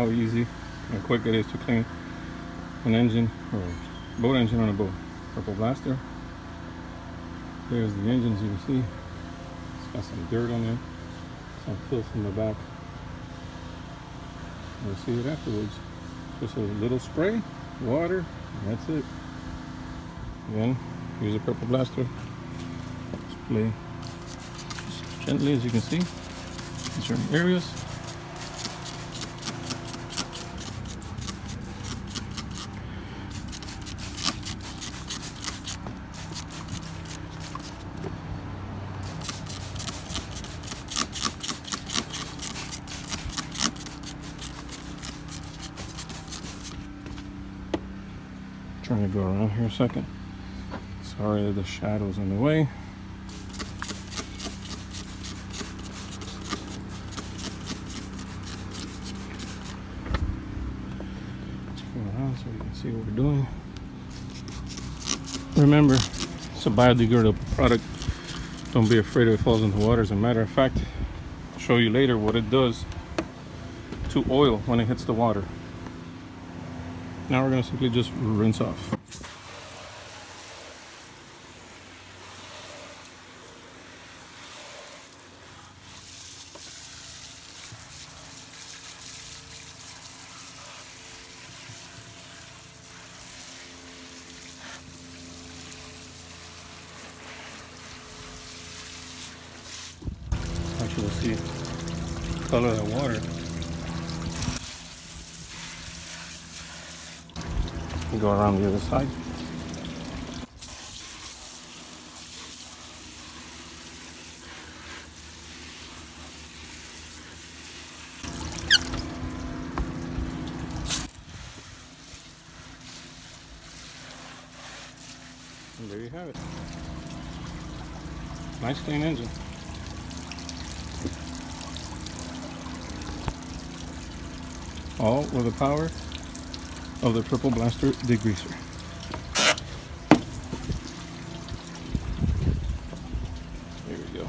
how easy and quick it is to clean an engine or boat engine on a boat. Purple Blaster. There's the engine, as you can see. It's got some dirt on there, some filth in the back. We'll see it afterwards. Just a little spray, water, and that's it. Again, use a Purple Blaster. Spray just gently, as you can see, in certain areas. Trying to go around here a second. Sorry that the shadow's in the way. Let's go around so you can see what we're doing. Remember, it's a biodegradable product. Don't be afraid if it falls into water. As a matter of fact, I'll show you later what it does to oil when it hits the water. Now we're going to simply just rinse off. Actually, we'll see the color of the water. Go around the other side. And there you have it. Nice clean engine. All with the power of the Purple Blaster degreaser. There we go.